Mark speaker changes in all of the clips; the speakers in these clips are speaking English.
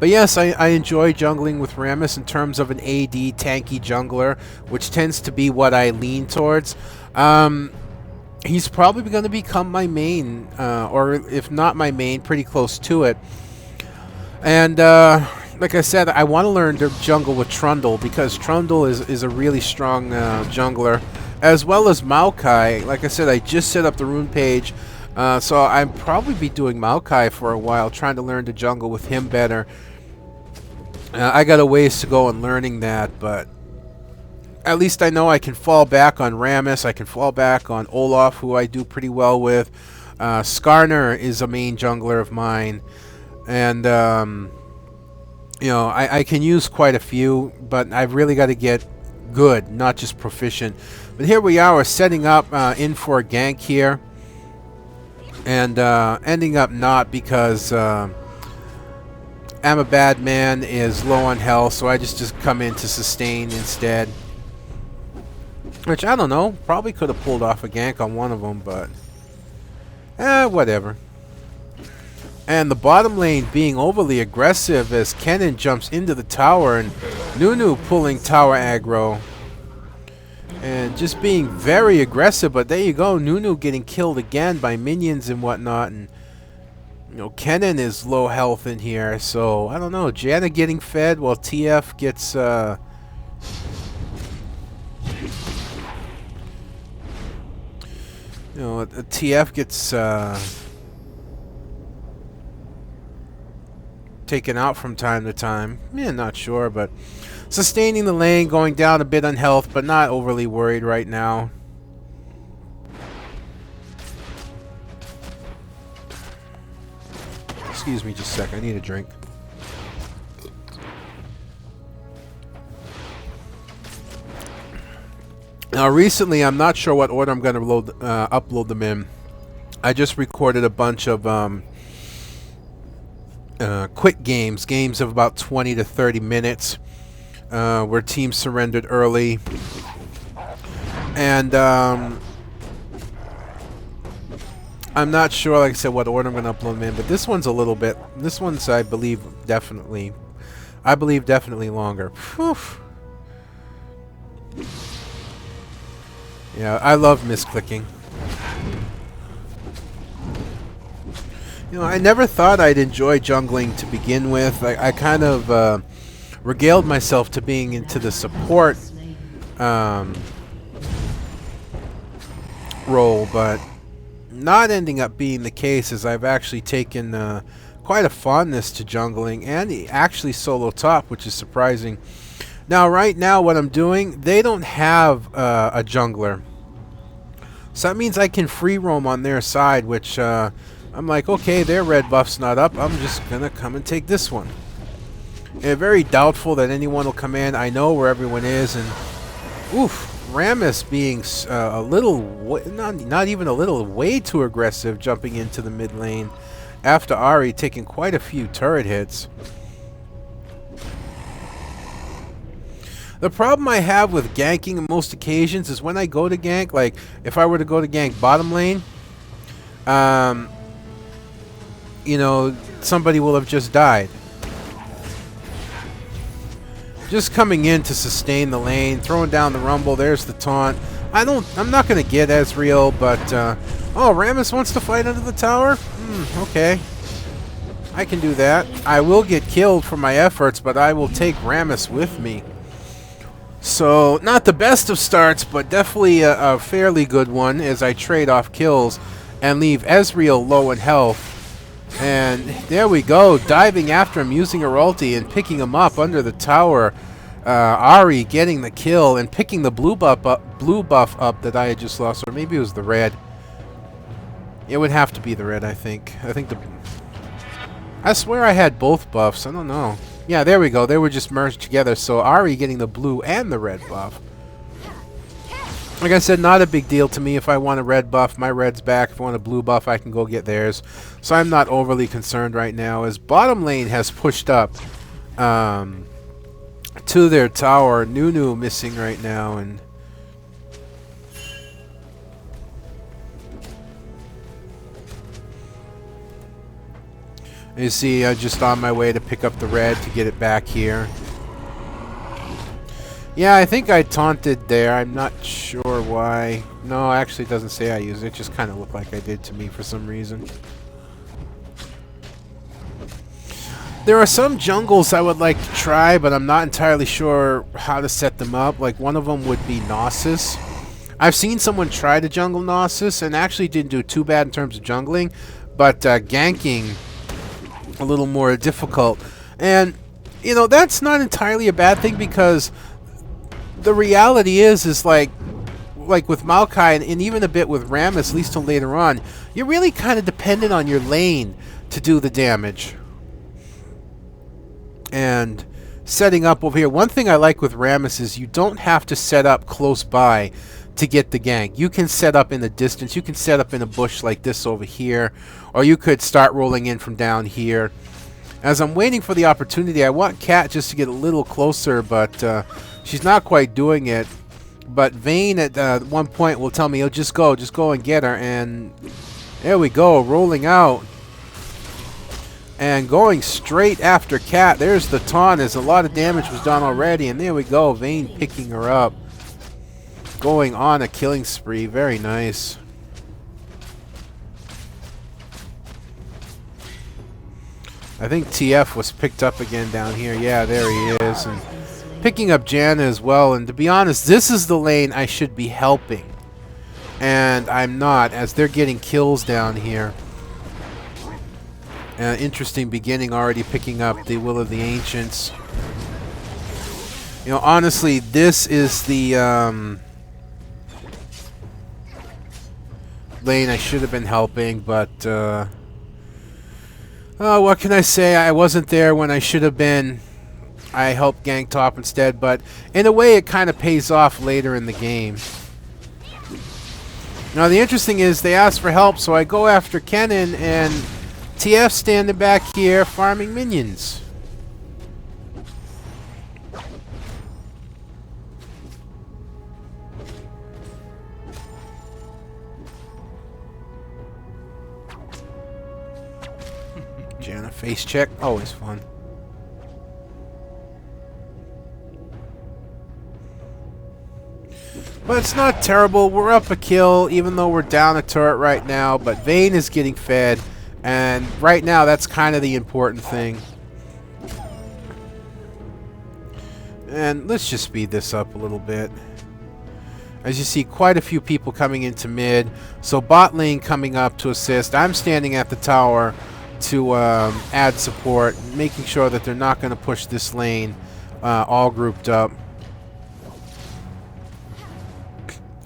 Speaker 1: But yes, I enjoy jungling with Rammus in terms of an AD tanky jungler, which tends to be what I lean towards. He's probably going to become my main, or if not my main, pretty close to it. And like I said, I want to learn to jungle with Trundle, because Trundle is a really strong jungler, as well as Maokai. Like I said, I just set up the rune page, so I'll probably be doing Maokai for a while, trying to learn to jungle with him better. I got a ways to go in learning that, but at least I know I can fall back on Rammus. I can fall back on Olaf, who I do pretty well with. Skarner is a main jungler of mine. And, you know, I can use quite a few, but I've really got to get good, not just proficient. But here we are, we're setting up in for a gank here. And ending up not, because I'm a bad man is low on health, so I just come in to sustain instead. Which, I don't know, probably could have pulled off a gank on one of them, but whatever. And the bottom lane being overly aggressive as Kennen jumps into the tower, and Nunu pulling tower aggro. And just being very aggressive, but there you go, Nunu getting killed again by minions and whatnot, and you know, Kennen is low health in here, so I don't know. Janna getting fed while TF gets you know, TF gets taken out from time to time. Yeah, not sure, but sustaining the lane, going down a bit on health, but not overly worried right now. Excuse me just a sec, I need a drink. Now recently, I'm not sure what order I'm going to upload them in. I just recorded a bunch of quick games of about 20 to 30 minutes, where teams surrendered early. And I'm not sure, like I said, what order I'm going to upload them in, but this one's a little bit, this one's, I believe definitely longer. Whew. Yeah, I love misclicking. You know, I never thought I'd enjoy jungling to begin with. I kind of regaled myself to being into the support role, but not ending up being the case, as I've actually taken quite a fondness to jungling, and actually solo top, which is surprising. Now, right now, what I'm doing, they don't have a jungler. So that means I can free roam on their side, which I'm like, okay, their red buff's not up. I'm just going to come and take this one. And very doubtful that anyone will come in. I know where everyone is, and oof. Rammus being a little, not even a little, way too aggressive, jumping into the mid lane after Ahri taking quite a few turret hits. The problem I have with ganking on most occasions is when I go to gank, like if I were to go to gank bottom lane, you know, somebody will have just died. Just coming in to sustain the lane, throwing down the rumble, there's the taunt. I'm not going to get Ezreal, but, oh, Rammus wants to fight under the tower? Okay. I can do that. I will get killed for my efforts, but I will take Rammus with me. So, not the best of starts, but definitely a fairly good one as I trade off kills and leave Ezreal low in health. And there we go, diving after him, using her ulti and picking him up under the tower. Ahri getting the kill and picking the blue buff up that I had just lost, or maybe it was the red. It would have to be the red, I think. I swear I had both buffs. I don't know. Yeah, there we go. They were just merged together. So Ahri getting the blue and the red buff. Like I said, not a big deal to me. If I want a red buff, my red's back. If I want a blue buff, I can go get theirs. So I'm not overly concerned right now, as bottom lane has pushed up to their tower. Nunu missing right now, and You see, just on my way to pick up the red to get it back here. Yeah, I think I taunted there. I'm not sure why. No, actually it doesn't say I used it. It just kind of looked like I did to me for some reason. There are some jungles I would like to try, but I'm not entirely sure how to set them up. Like, one of them would be Gnosis. I've seen someone try to jungle Gnosis and actually didn't do too bad in terms of jungling, but ganking a little more difficult. And, you know, that's not entirely a bad thing, because the reality is like with Maokai and even a bit with Rammus, at least till later on, you're really kind of dependent on your lane to do the damage. And setting up over here, one thing I like with Rammus is you don't have to set up close by to get the gank. You can set up in the distance. You can set up in a bush like this over here, or you could start rolling in from down here. As I'm waiting for the opportunity, I want Cat just to get a little closer, but she's not quite doing it. But Vayne at one point will tell me, "Oh, just go and get her." And there we go, rolling out. And going straight after Cat. There's the taunt, as a lot of damage was done already. And there we go, Vayne picking her up. Going on a killing spree. Very nice. I think TF was picked up again down here. Yeah, there he is. And picking up Janna as well. And to be honest, this is the lane I should be helping. And I'm not, as they're getting kills down here. Interesting beginning, already picking up the Will of the Ancients. You know, honestly, this is the lane I should have been helping, but what can I say? I wasn't there when I should have been. I helped gank top instead, but in a way it kind of pays off later in the game. Now the interesting is they asked for help, so I go after Kennen, and TF standing back here farming minions. Janna face check, always fun. But it's not terrible. We're up a kill, even though we're down a turret right now. But Vayne is getting fed. And right now, that's kind of the important thing. And let's just speed this up a little bit. As you see, quite a few people coming into mid. So bot lane coming up to assist. I'm standing at the tower to add support, making sure that they're not going to push this lane all grouped up.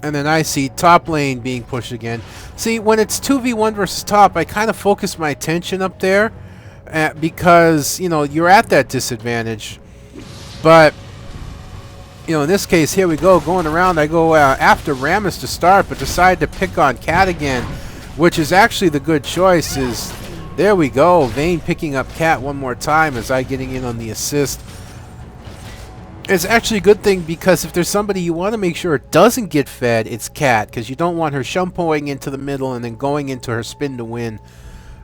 Speaker 1: And then I see top lane being pushed again. See, when it's 2v1 versus top, I kind of focus my attention up there because, you know, you're at that disadvantage. But, you know, in this case, here we go, going around. I go after Rammus to start, but decide to pick on Cat again, which is actually the good choice. There we go, Vayne picking up Cat one more time as I getting in on the assist. It's actually a good thing, because if there's somebody you want to make sure it doesn't get fed, it's Cat, because you don't want her shumpoing into the middle and then going into her spin to win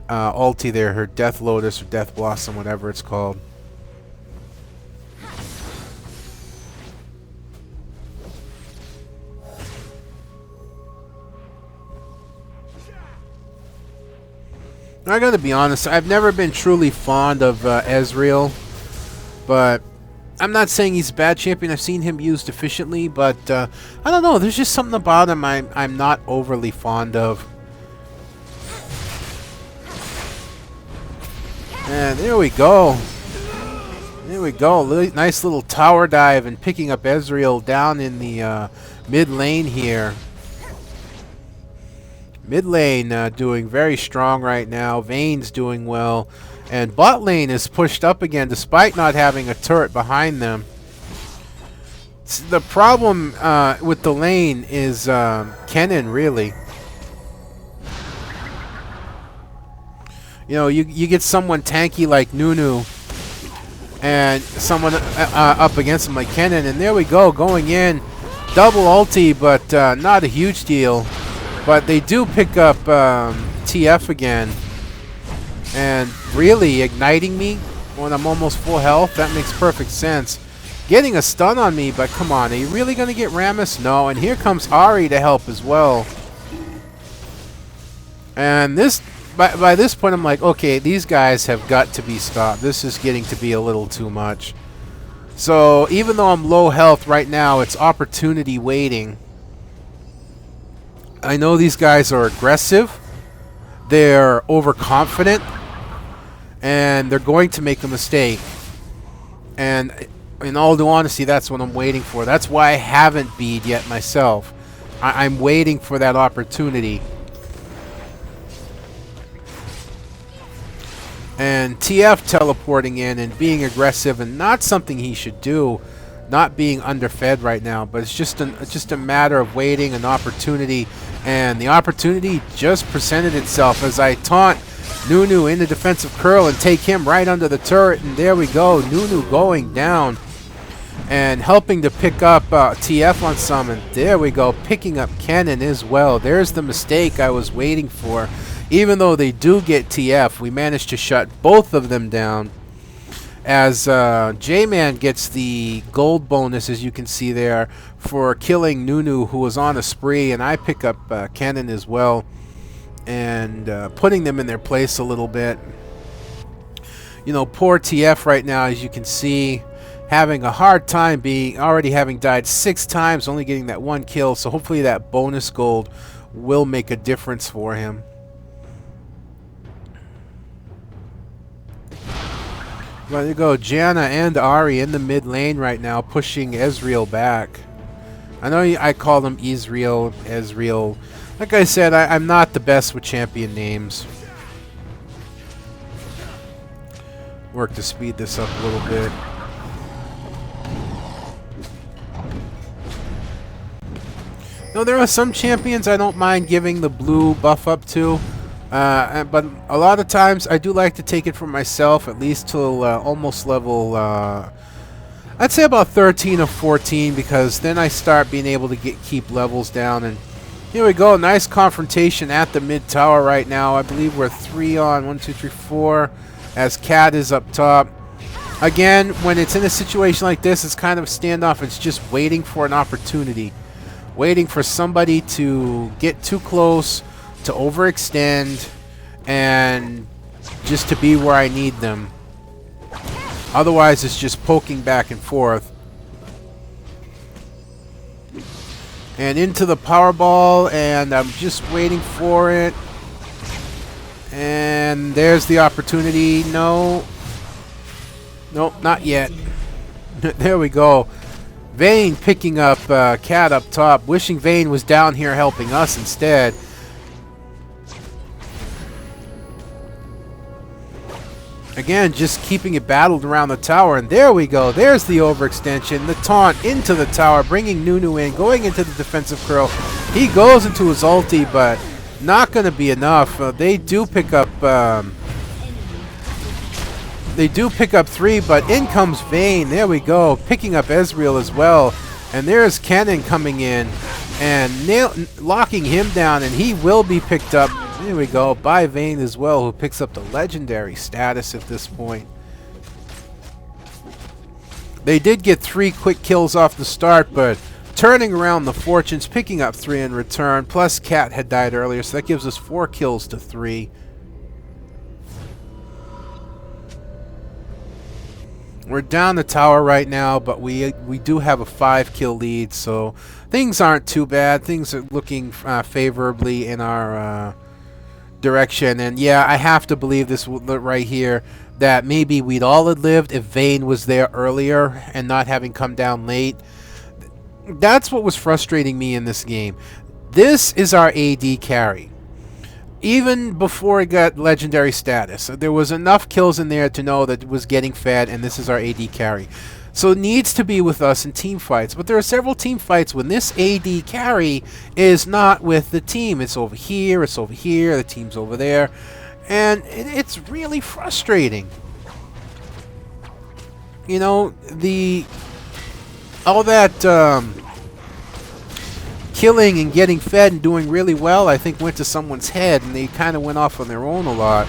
Speaker 1: ulti there, her Death Lotus or Death Blossom, whatever it's called. I gotta be honest, I've never been truly fond of Ezreal, but I'm not saying he's a bad champion. I've seen him used efficiently, but I don't know. There's just something about him I'm not overly fond of. And there we go. There we go. Nice little tower dive and picking up Ezreal down in the mid lane here. Mid lane doing very strong right now. Vayne's doing well. And bot lane is pushed up again despite not having a turret behind them. The problem with the lane is Kennen, really. You know, you get someone tanky like Nunu and someone up against him like Kennen, and there we go, going in. Double ulti, but not a huge deal. But they do pick up TF again. And really, igniting me when I'm almost full health, that makes perfect sense. Getting a stun on me, but come on, are you really going to get Rammus? No, and here comes Ari to help as well. And this, by this point, I'm like, okay, these guys have got to be stopped. This is getting to be a little too much. So, even though I'm low health right now, it's opportunity waiting. I know these guys are aggressive. They're overconfident. And they're going to make a mistake. And in all due honesty, that's what I'm waiting for. That's why I haven't beat yet myself. I'm waiting for that opportunity. And TF teleporting in and being aggressive, and not something he should do, not being underfed right now, but it's just a matter of waiting an opportunity, and the opportunity just presented itself as I taunt Nunu in the defensive curl and take him right under the turret, and there we go, Nunu going down and helping to pick up TF on some, and there we go, picking up Kennen as well. There's the mistake I was waiting for. Even though they do get TF, we managed to shut both of them down. As J-Man gets the gold bonus, as you can see there, for killing Nunu, who was on a spree, and I pick up Kennen as well, and putting them in their place a little bit. You know, poor TF right now, as you can see, having a hard time already having died 6 times, only getting that 1 kill, so hopefully that bonus gold will make a difference for him. There you go, Janna and Ari in the mid lane right now, pushing Ezreal back. I know I call them Ezreal. Like I said, I'm not the best with champion names. Work to speed this up a little bit. No, there are some champions I don't mind giving the blue buff up to. But a lot of times I do like to take it for myself, at least till almost level, I'd say about 13 or 14, because then I start being able to keep levels down. And here we go, nice confrontation at the mid tower right now. I believe we're 3 on 1, 2, 3, 4, as Cat is up top. Again, when it's in a situation like this, it's kind of a standoff. It's just waiting for an opportunity, waiting for somebody to get too close, to overextend, and just to be where I need them. Otherwise, it's just poking back and forth. And into the Powerball, and I'm just waiting for it. And there's the opportunity. No. Nope, not yet. There we go. Vayne picking up Cat up top. Wishing Vayne was down here helping us instead. Again, just keeping it battled around the tower, and there we go. There's the overextension, the taunt into the tower, bringing Nunu in, going into the defensive curl. He goes into his ulti, but not going to be enough. They do pick up 3, but in comes Vayne. There we go, picking up Ezreal as well, and there's Kennen coming in and locking him down, and he will be picked up. There we go, by Vayne as well, who picks up the legendary status at this point. They did get 3 quick kills off the start, but turning around the fortunes, picking up 3 in return, plus Cat had died earlier, so that gives us 4 kills to 3. We're down the tower right now, but we do have a 5-kill lead, so things aren't too bad. Things are looking favorably in our direction. And yeah, I have to believe this right here, that maybe we'd all have lived if Vayne was there earlier and not having come down late. That's what was frustrating me in this game. This is our AD carry. Even before it got legendary status, there was enough kills in there to know that it was getting fed, and this is our AD carry. So it needs to be with us in team fights. But there are several team fights when this AD carry is not with the team. It's over here, the team's over there. And it's really frustrating. You know, all that killing and getting fed and doing really well, I think went to someone's head, and they kind of went off on their own a lot.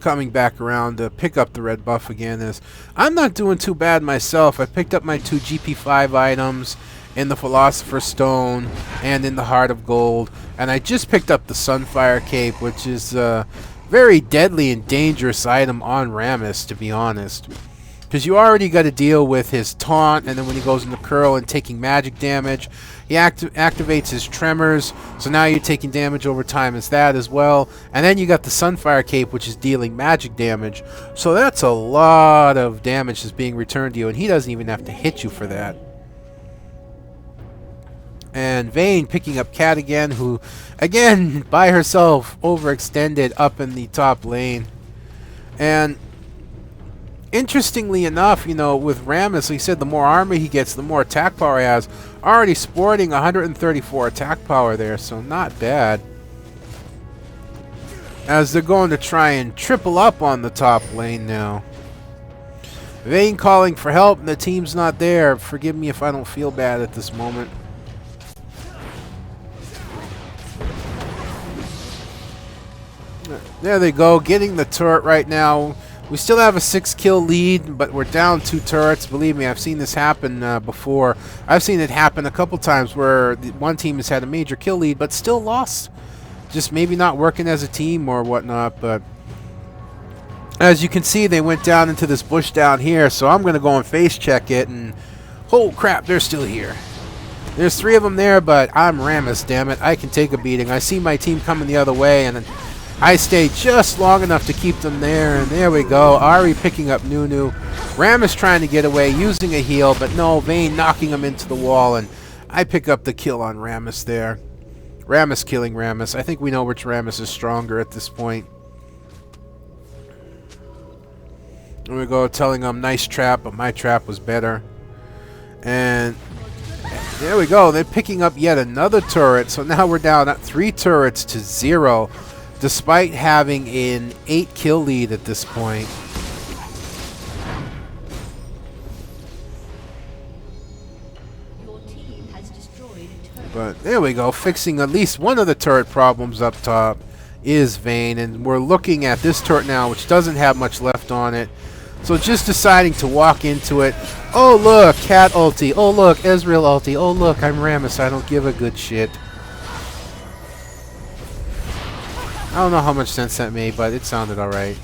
Speaker 1: coming back around to pick up the red buff again. Is I'm not doing too bad myself. I picked up my 2 GP5 items in the Philosopher's Stone and in the Heart of Gold, and I just picked up the Sunfire Cape, which is a very deadly and dangerous item on Rammus, to be honest. Because you already got to deal with his taunt, and then when he goes into curl and taking magic damage, he activates his tremors, so now you're taking damage over time as that as well. And then you got the Sunfire Cape, which is dealing magic damage. So that's a lot of damage that's being returned to you, and he doesn't even have to hit you for that. And Vayne picking up Cat again, who, again, by herself, overextended up in the top lane. And interestingly enough, you know, with Rammus, he said the more armor he gets, the more attack power he has. Already sporting 134 attack power there, so not bad. As they're going to try and triple up on the top lane now. Vayne calling for help, and the team's not there. Forgive me if I don't feel bad at this moment. There they go, getting the turret right now. We still have a 6-kill lead, but we're down 2 turrets. Believe me, I've seen this happen before. I've seen it happen a couple times where one team has had a major kill lead, but still lost. Just maybe not working as a team or whatnot, but as you can see, they went down into this bush down here, so I'm going to go and face check it, and oh crap, they're still here. There's 3 of them there, but I'm Rammus, damn it. I can take a beating. I see my team coming the other way, and I stayed just long enough to keep them there, and there we go. Ari picking up Nunu. Rammus trying to get away, using a heal, but no, Vayne knocking him into the wall, and I pick up the kill on Rammus there. Rammus killing Rammus. I think we know which Rammus is stronger at this point. There we go, telling him nice trap, but my trap was better. And there we go. They're picking up yet another turret, so now we're down at 3 turrets to 0. Despite having an 8-kill lead at this point.
Speaker 2: Your team has destroyed a turret.
Speaker 1: But there we go, fixing at least one of the turret problems up top is Vayne, and we're looking at this turret now, which doesn't have much left on it. So just deciding to walk into it. Oh look, Cat ulti. Oh look, Ezreal ulti. Oh look, I'm Rammus. I don't give a good shit. I don't know how much sense that made, but it sounded alright.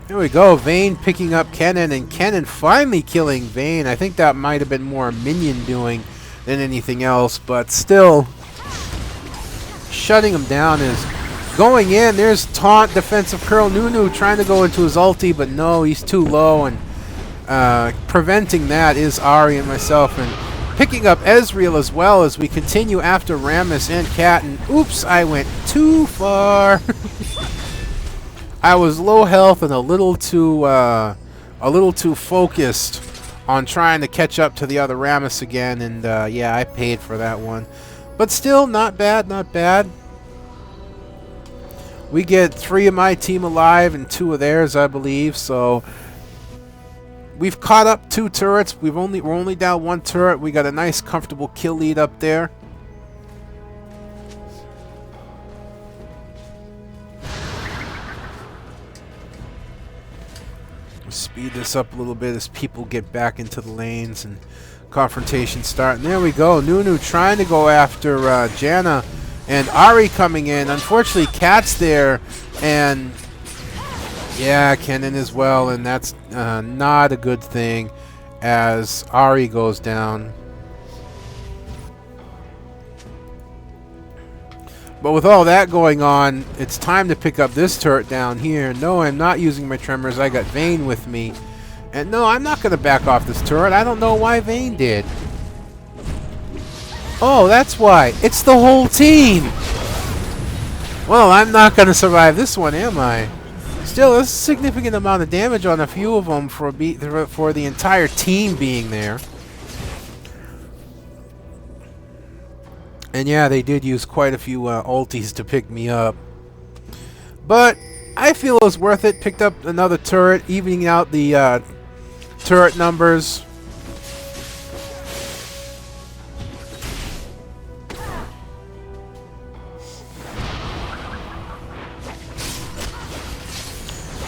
Speaker 1: Here we go, Vayne picking up Kennen, and Kennen finally killing Vayne. I think that might have been more a minion doing than anything else, but still shutting him down is going in. There's taunt, defensive curl. Nunu trying to go into his ulti, but no, he's too low, and preventing that is Ari and myself, and picking up Ezreal as well as we continue after Rammus and Cat, and oops, I went too far. I was low health and a little too focused on trying to catch up to the other Rammus again, and yeah, I paid for that one. But still, not bad, not bad. We get 3 of my team alive and 2 of theirs, I believe, so we've caught up 2 turrets. We're only down 1 turret. We got a nice, comfortable kill lead up there. Speed this up a little bit as people get back into the lanes and confrontation start. And there we go. Nunu trying to go after Janna, and Ari coming in. Unfortunately, Cat's there, and yeah, Kennen as well, and that's not a good thing as Ari goes down. But with all that going on, it's time to pick up this turret down here. No, I'm not using my tremors. I got Vayne with me. And no, I'm not going to back off this turret. I don't know why Vayne did. Oh, that's why. It's the whole team. Well, I'm not going to survive this one, am I? Still, there's a significant amount of damage on a few of them for the entire team being there. And yeah, they did use quite a few ultis to pick me up. But I feel it was worth it. Picked up another turret, evening out the turret numbers.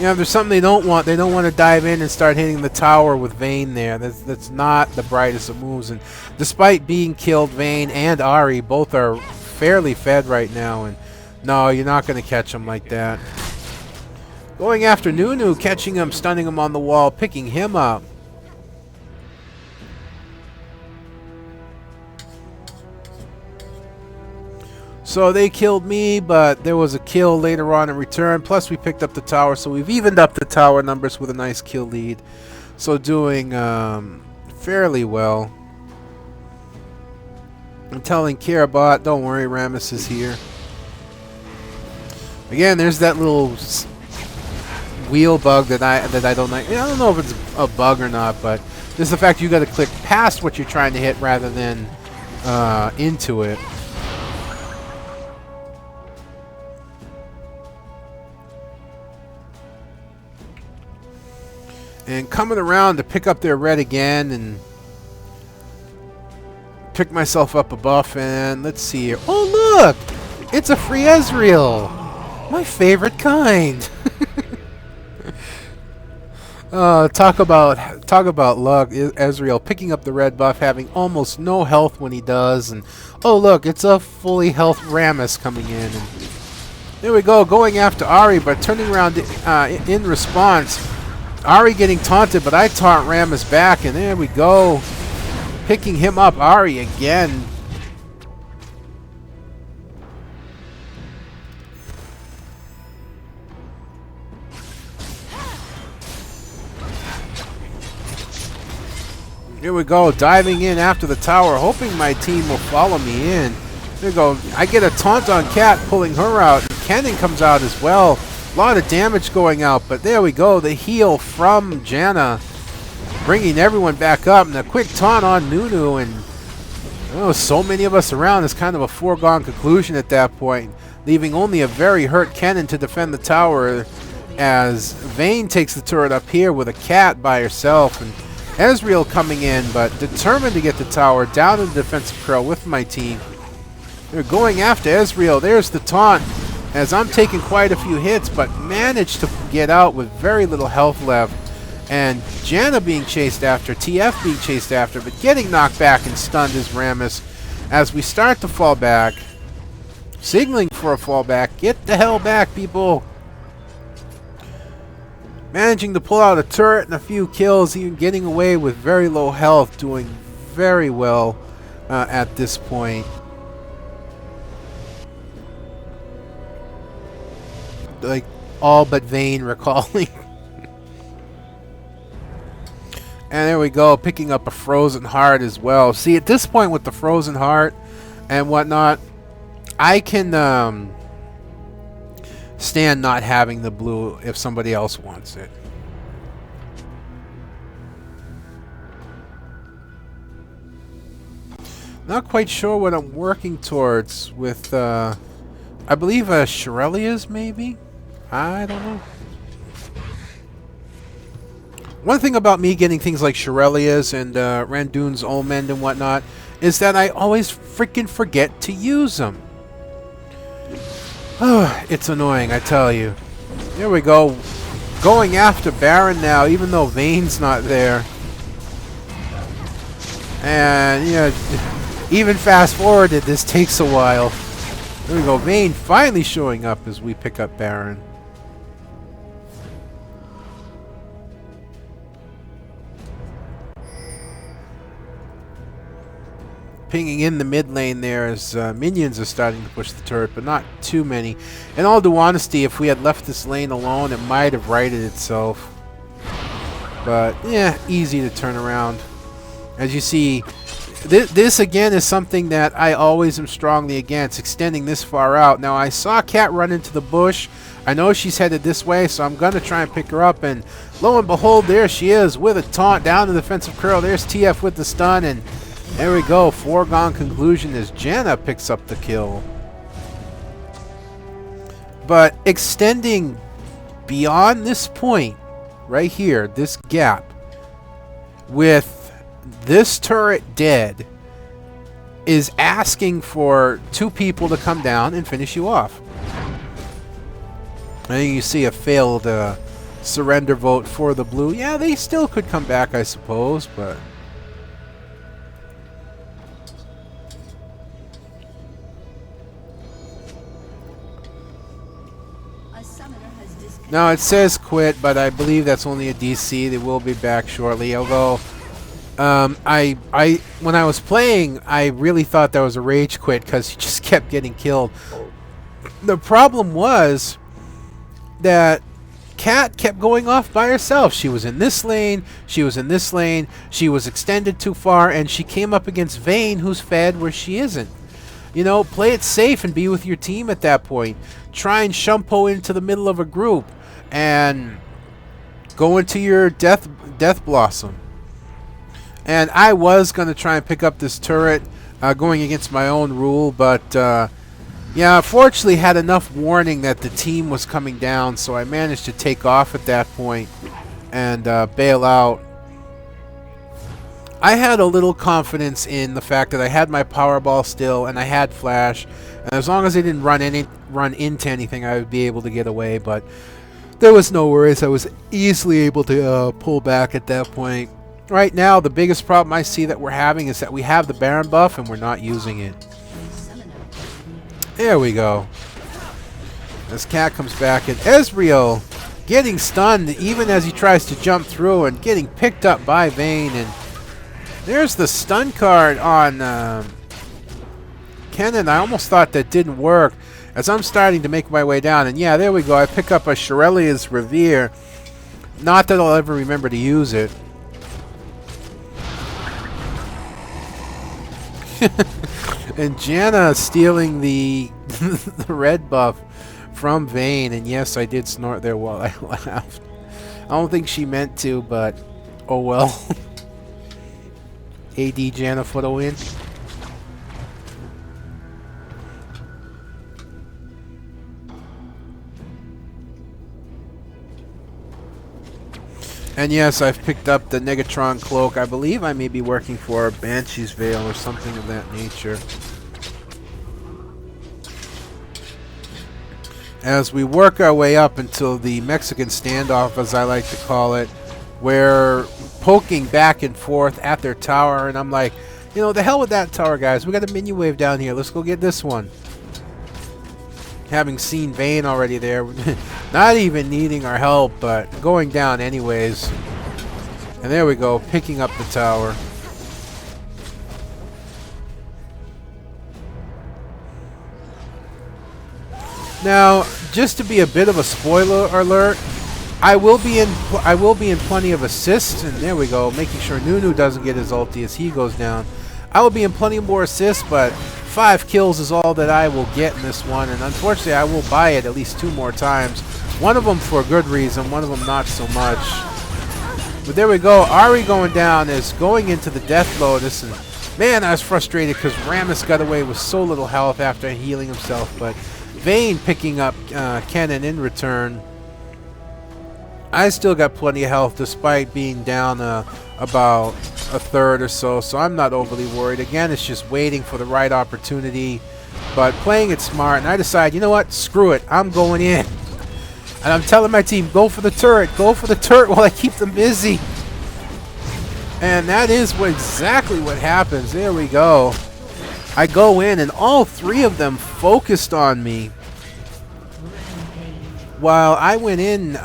Speaker 1: You know, there's something they don't want. They don't want to dive in and start hitting the tower with Vayne there. That's not the brightest of moves. And despite being killed, Vayne and Ahri both are fairly fed right now. And no, you're not going to catch him like that. Going after Nunu, catching him, stunning him on the wall, picking him up. So they killed me, but there was a kill later on in return. Plus we picked up the tower, so we've evened up the tower numbers with a nice kill lead. So doing fairly well. I'm telling Karabot, don't worry, Rammus is here. Again, there's that little wheel bug that I don't like. I don't know if it's a bug or not, but there's the fact you got to click past what you're trying to hit rather than into it. And coming around to pick up their red again and pick myself up a buff, and let's see here. Oh look! It's a free Ezreal! My favorite kind! Talk about luck. Ezreal picking up the red buff, having almost no health when he does, and oh look, it's a fully health Rammus coming in. And there we go, going after Ahri, but turning around in response. Ahri getting taunted, but I taunt Rammus back, and there we go. Picking him up, Ahri again. Here we go, diving in after the tower, hoping my team will follow me in. There we go. I get a taunt on Cat, pulling her out, and Kennen comes out as well. A lot of damage going out, but there we go. The heal from Janna, bringing everyone back up, and a quick taunt on Nunu, and oh, so many of us around is kind of a foregone conclusion at that point, leaving only a very hurt Kennen to defend the tower as Vayne takes the turret up here with a Cat by herself, and Ezreal coming in, but determined to get the tower down in the defensive curl with my team. They're going after Ezreal. There's the taunt, as I'm taking quite a few hits, but managed to get out with very little health left. And Janna being chased after, TF being chased after, but getting knocked back and stunned is Rammus. As we start to fall back, signaling for a fallback. Get the hell back, people! Managing to pull out a turret and a few kills, even getting away with very low health, doing very well at this point. Like, all but Vayne recalling. And there we go, picking up a frozen heart as well. See, at this point with the frozen heart and whatnot, I can stand not having the blue if somebody else wants it. Not quite sure what I'm working towards with, I believe Shirelia's maybe? I don't know. One thing about me getting things like Shirelia's and Randuin's Omen and whatnot is that I always freaking forget to use them. It's annoying, I tell you. There we go. Going after Baron now, even though Vayne's not there. And, you know, even fast forwarded, this takes a while. There we go. Vayne finally showing up as we pick up Baron. Pinging in the mid lane there as minions are starting to push the turret, but not too many. In all due honesty, if we had left this lane alone, it might have righted itself. But, yeah, easy to turn around. As you see, this again is something that I always am strongly against, extending this far out. Now, I saw Cat run into the bush. I know she's headed this way, so I'm going to try and pick her up. And lo and behold, there she is with a taunt down the defensive curl. There's TF with the stun, and there we go. Foregone conclusion as Janna picks up the kill. But extending beyond this point, right here, this gap, with this turret dead, is asking for two people to come down and finish you off. And you see a failed surrender vote for the blue. Yeah, they still could come back, I suppose, but...
Speaker 2: A summoner has disconnected.
Speaker 1: No, it says quit, but I believe that's only a DC. They will be back shortly. Although, when I was playing, I really thought that was a rage quit because he just kept getting killed. The problem was that Cat kept going off by herself. She was in this lane, she was in this lane, she was extended too far, and she came up against Vayne, who's fed where she isn't. You know, play it safe and be with your team at that point. Try and shumpo into the middle of a group and go into your death blossom. And I was going to try and pick up this turret going against my own rule, but yeah, fortunately had enough warning that the team was coming down, so I managed to take off at that point and bail out. I had a little confidence in the fact that I had my Powerball still and I had Flash, and as long as I didn't run into anything, I would be able to get away, but there was no worries. I was easily able to pull back at that point. Right now, the biggest problem I see that we're having is that we have the Baron buff and we're not using it. There we go. This Cat comes back, and Ezreal getting stunned even as he tries to jump through and getting picked up by Vayne, and there's the stun card on Kennen. I almost thought that didn't work as I'm starting to make my way down, and yeah, there we go. I pick up a Shirelia's Revere. Not that I'll ever remember to use it. And Janna stealing the the red buff from Vayne, and yes, I did snort there while I laughed. I don't think she meant to, but oh well. AD Janna for the win. And yes, I've picked up the Negatron cloak. I believe I may be working for Banshee's Veil or something of that nature. As we work our way up until the Mexican standoff, as I like to call it, we're poking back and forth at their tower, and I'm like, you know, the hell with that tower, guys. We got a minion wave down here. Let's go get this one. Having seen Vayne already there, not even needing our help, but going down anyways. And there we go, picking up the tower. Now, just to be a bit of a spoiler alert, I will be in plenty of assists, and there we go, making sure Nunu doesn't get his ulti as he goes down. I will be in plenty more assists, but 5 kills is all that I will get in this one, and unfortunately I will buy it at least 2 more times. One of them for a good reason, one of them not so much. But there we go, Ahri going down is going into the Death Lotus, and man, I was frustrated because Rammus got away with so little health after healing himself, but Vayne picking up Kennen in return. I still got plenty of health despite being down about a third or so, so I'm not overly worried. Again, it's just waiting for the right opportunity, but playing it smart, and I decide, you know what, screw it, I'm going in. And I'm telling my team, go for the turret while I keep them busy. And that is exactly what happens. There we go. I go in, and all 3 of them focused on me while I went in,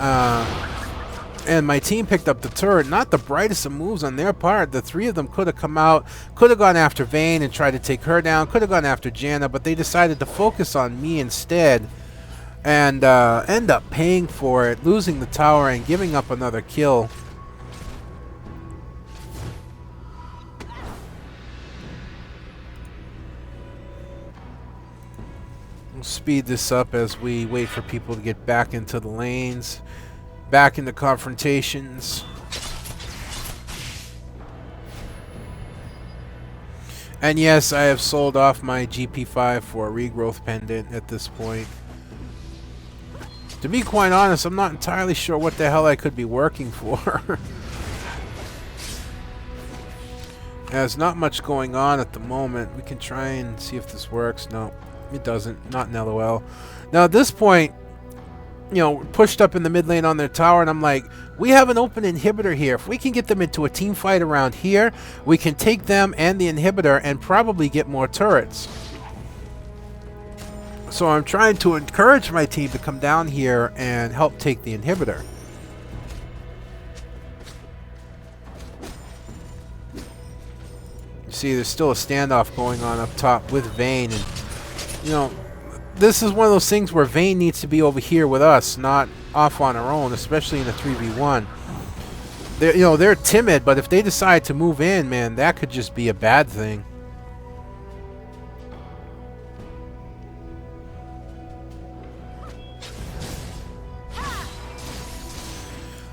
Speaker 1: and my team picked up the turret. Not the brightest of moves on their part. The 3 of them could have come out, could have gone after Vayne and tried to take her down, could have gone after Janna, but they decided to focus on me instead, and end up paying for it, losing the tower and giving up another kill. We'll speed this up as we wait for people to get back into the lanes, back into confrontations. And yes, I have sold off my GP5 for a regrowth pendant at this point. To be quite honest, I'm not entirely sure what the hell I could be working for. There's not much going on at the moment. We can try and see if this works. No, it doesn't. Not in LOL. Now at this point, you know, pushed up in the mid lane on their tower, and I'm like, we have an open inhibitor here. If we can get them into a team fight around here, we can take them and the inhibitor and probably get more turrets. So I'm trying to encourage my team to come down here and help take the inhibitor. You see, there's still a standoff going on up top with Vayne, and you know, this is one of those things where Vayne needs to be over here with us, not off on her own, especially in a 3v1. They're timid, but if they decide to move in, man, that could just be a bad thing.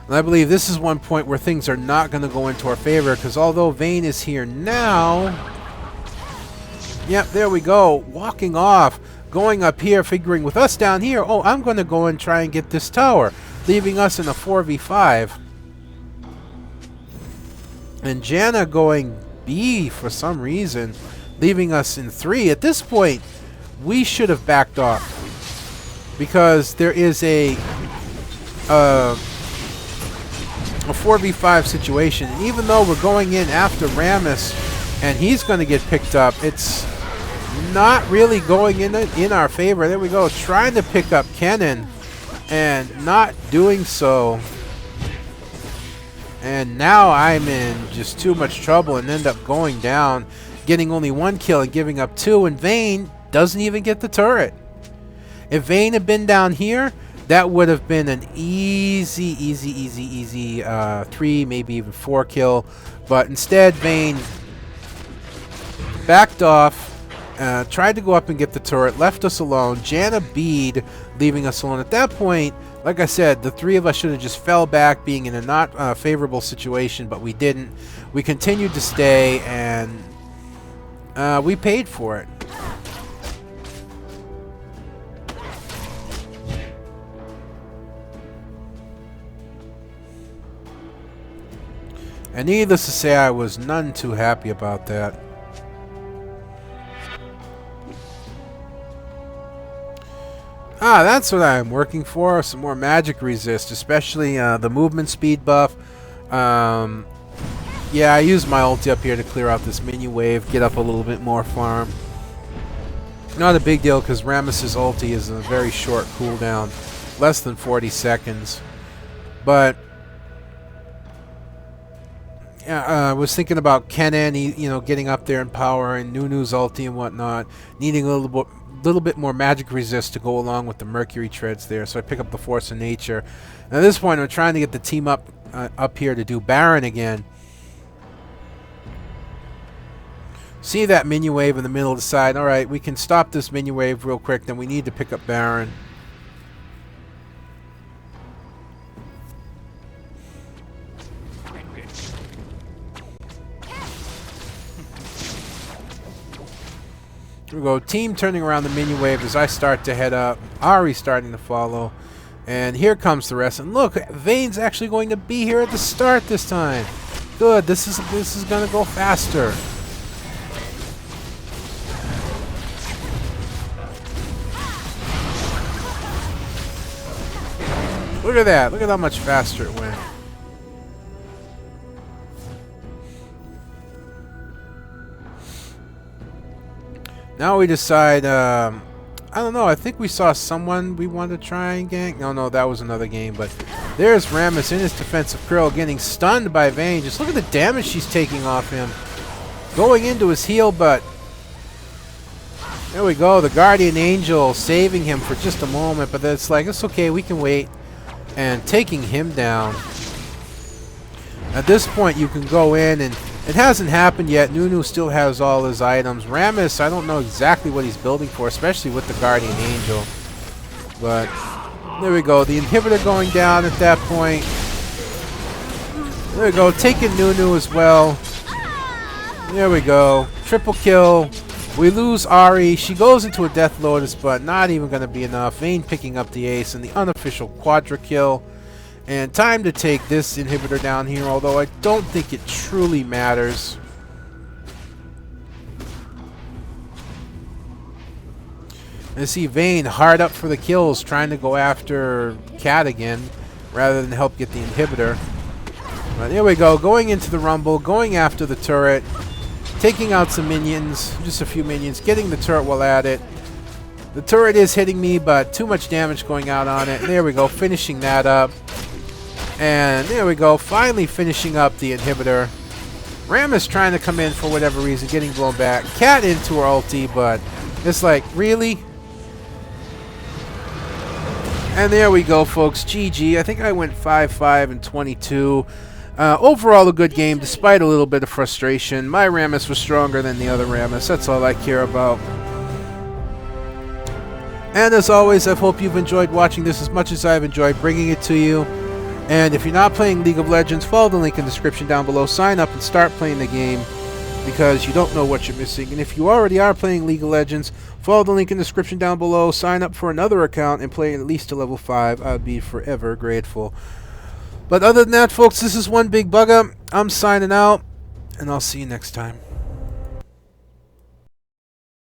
Speaker 1: And I believe this is one point where things are not going to go into our favor, because although Vayne is here now... Yep, there we go. Walking off. Going up here, figuring with us down here, oh, I'm going to go and try and get this tower, leaving us in a 4v5. And Janna going B for some reason, leaving us in 3. At this point, we should have backed off, because there is a 4v5 situation. And even though we're going in after Rammus and he's going to get picked up, it's not really going in our favor. There we go, trying to pick up Kennen and not doing so. And now I'm in just too much trouble and end up going down, getting only 1 kill and giving up 2, and Vayne doesn't even get the turret. If Vayne had been down here, that would have been an easy 3, maybe even 4 kill. But instead, Vayne backed off, tried to go up and get the turret, left us alone. Janna B'd, leaving us alone. At that point, like I said, the 3 of us should have just fell back, being in a not favorable situation, but we didn't. We continued to stay, and we paid for it. And needless to say, I was none too happy about that. Ah, that's what I'm working for. Some more magic resist, especially the movement speed buff. Yeah, I used my ulti up here to clear out this minion wave, get up a little bit more farm. Not a big deal, because Rammus's ulti is a very short cooldown, less than 40 seconds. But I was thinking about Kennen, getting up there in power, and Nunu's ulti and whatnot, needing a little bit more magic resist to go along with the Mercury treads there. So I pick up the Force of Nature. And at this point, I'm trying to get the team up here to do Baron again. See that minion wave in the middle, decide, all right, we can stop this minion wave real quick, then we need to pick up Baron. Here we go, team turning around the minion wave as I start to head up. Ahri starting to follow. And here comes the rest. And look, Vayne's actually going to be here at the start this time. Good, this is gonna go faster. Look at that, look at how much faster it went. Now we decide, I don't know, I think we saw someone we wanted to try and gank. No, that was another game, but there's Rammus in his defensive curl getting stunned by Vayne. Just look at the damage she's taking off him. Going into his heal, but there we go, the Guardian Angel saving him for just a moment, but it's like, it's okay, we can wait. And taking him down. At this point, you can go in, and it hasn't happened yet. Nunu still has all his items. Rammus, I don't know exactly what he's building for, especially with the Guardian Angel. But there we go. The inhibitor going down at that point. There we go. Taking Nunu as well. There we go. Triple kill. We lose Ahri. She goes into a Death Lotus, but not even going to be enough. Vayne picking up the ace and the unofficial quadra kill. And time to take this inhibitor down here, although I don't think it truly matters. And see Vayne hard up for the kills, trying to go after Cat again, rather than help get the inhibitor. But there we go, going into the Rumble, going after the turret, taking out some minions, just a few minions, getting the turret while at it. The turret is hitting me, but too much damage going out on it. There we go, finishing that up. And there we go, finally finishing up the inhibitor. Rammus trying to come in for whatever reason, getting blown back. Cat into her ulti, but it's like, really? And there we go, folks. GG. I think I went 5-5 and 22. Overall, a good game, despite a little bit of frustration. My Rammus was stronger than the other Rammus. That's all I care about. And as always, I hope you've enjoyed watching this as much as I've enjoyed bringing it to you. And if you're not playing League of Legends, follow the link in the description down below. Sign up and start playing the game, because you don't know what you're missing. And if you already are playing League of Legends, follow the link in the description down below. Sign up for another account and play at least to level 5. I'd be forever grateful. But other than that, folks, this is One Big Bugger. I'm signing out, and I'll see you next time.